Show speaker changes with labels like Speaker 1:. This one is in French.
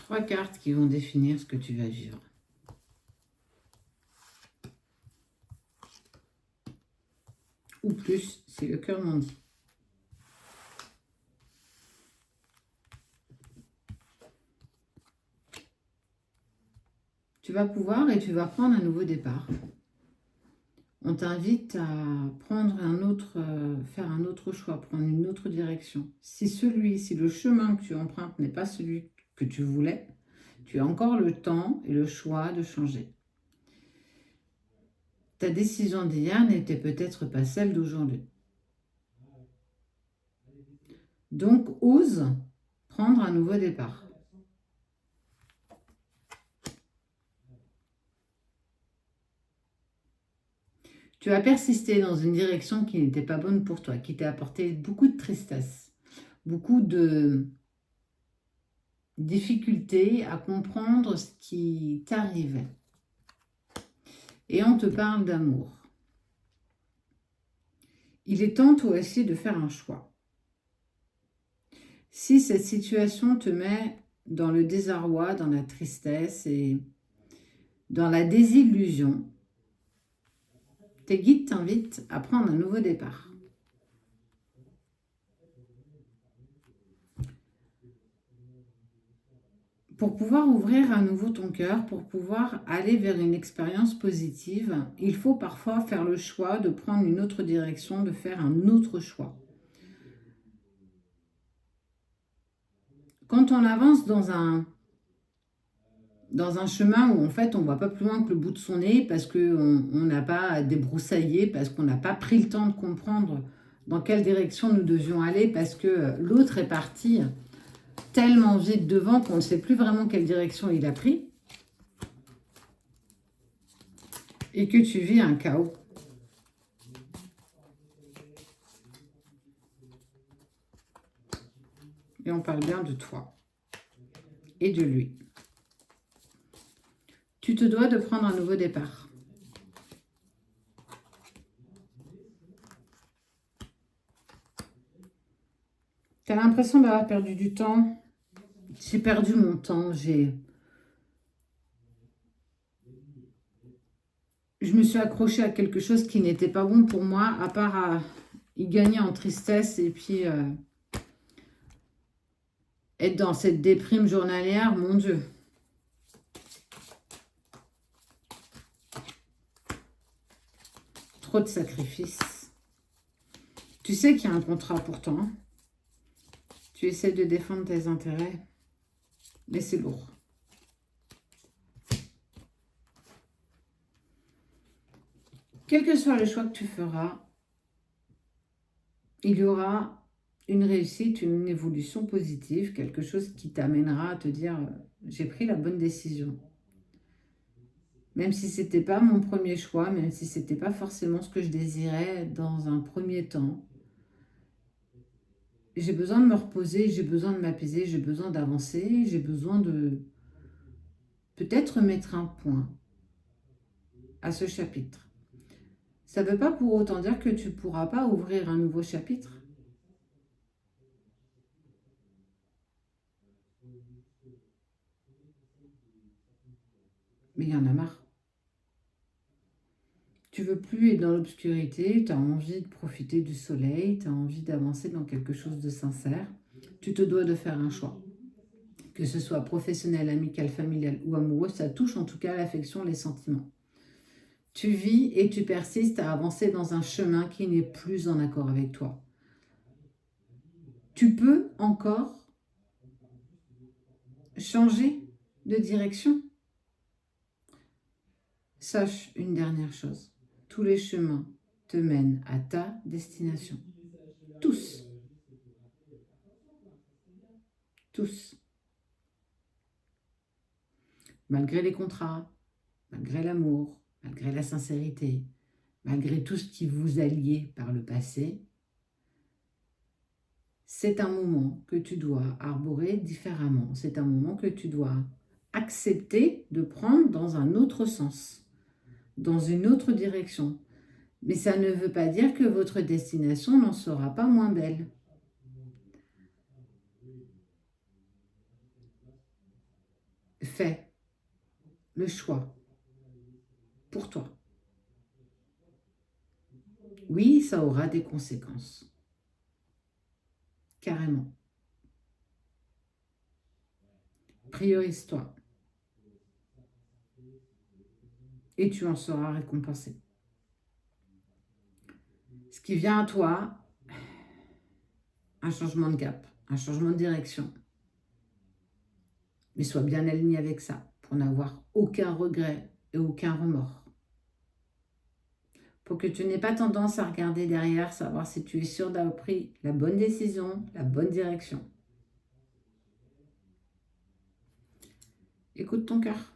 Speaker 1: 3 cartes qui vont définir ce que tu vas vivre. Ou plus, si le cœur m'en dit. Tu vas pouvoir et tu vas prendre un nouveau départ. On t'invite à prendre faire un autre choix, prendre une autre direction. Si le chemin que tu empruntes n'est pas celui que tu voulais, tu as encore le temps et le choix de changer. Ta décision d'hier n'était peut-être pas celle d'aujourd'hui. Donc, ose prendre un nouveau départ. Tu as persisté dans une direction qui n'était pas bonne pour toi, qui t'a apporté beaucoup de tristesse, beaucoup de difficultés à comprendre ce qui t'arrivait. Et on te parle d'amour. Il est temps toi aussi de faire un choix. Si cette situation te met dans le désarroi, dans la tristesse et dans la désillusion, tes guides t'invitent à prendre un nouveau départ. Pour pouvoir ouvrir à nouveau ton cœur, pour pouvoir aller vers une expérience positive, il faut parfois faire le choix de prendre une autre direction, de faire un autre choix. Quand on avance dans un chemin où en fait on ne voit pas plus loin que le bout de son nez parce qu'on n'a pas débroussaillé, parce qu'on n'a pas pris le temps de comprendre dans quelle direction nous devions aller, parce que l'autre est parti tellement vite devant qu'on ne sait plus vraiment quelle direction il a pris, et que tu vis un chaos. Et on parle bien de toi et de lui. Tu te dois de prendre un nouveau départ. Tu as l'impression d'avoir perdu du temps. J'ai perdu mon temps. Je me suis accrochée à quelque chose qui n'était pas bon pour moi, à part à y gagner en tristesse et puis être dans cette déprime journalière, mon Dieu. Trop de sacrifices. Tu sais qu'il y a un contrat pourtant. Hein. Tu essaies de défendre tes intérêts, mais c'est lourd. Quel que soit le choix que tu feras, il y aura une réussite, une évolution positive, quelque chose qui t'amènera à te dire « j'ai pris la bonne décision ». Même si ce n'était pas mon premier choix, même si ce n'était pas forcément ce que je désirais dans un premier temps, j'ai besoin de me reposer, j'ai besoin de m'apaiser, j'ai besoin d'avancer, j'ai besoin de peut-être mettre un point à ce chapitre. Ça ne veut pas pour autant dire que tu ne pourras pas ouvrir un nouveau chapitre. Mais il y en a marre. Tu veux plus être dans l'obscurité, tu as envie de profiter du soleil, tu as envie d'avancer dans quelque chose de sincère. Tu te dois de faire un choix. Que ce soit professionnel, amical, familial ou amoureux, ça touche en tout cas l'affection, les sentiments. Tu vis et tu persistes à avancer dans un chemin qui n'est plus en accord avec toi. Tu peux encore changer de direction. Sache une dernière chose. Tous les chemins te mènent à ta destination. Tous. Tous. Malgré les contrats, malgré l'amour, malgré la sincérité, malgré tout ce qui vous a lié par le passé, c'est un moment que tu dois arborer différemment. C'est un moment que tu dois accepter de prendre dans un autre sens, dans une autre direction. Mais ça ne veut pas dire que votre destination n'en sera pas moins belle. fais le choix pour toi. Oui, ça aura des conséquences. Carrément. Priorise-toi. Et tu en seras récompensé. Ce qui vient à toi, un changement de cap, un changement de direction. Mais sois bien aligné avec ça pour n'avoir aucun regret et aucun remords. Pour que tu n'aies pas tendance à regarder derrière, savoir si tu es sûr d'avoir pris la bonne décision, la bonne direction. Écoute ton cœur.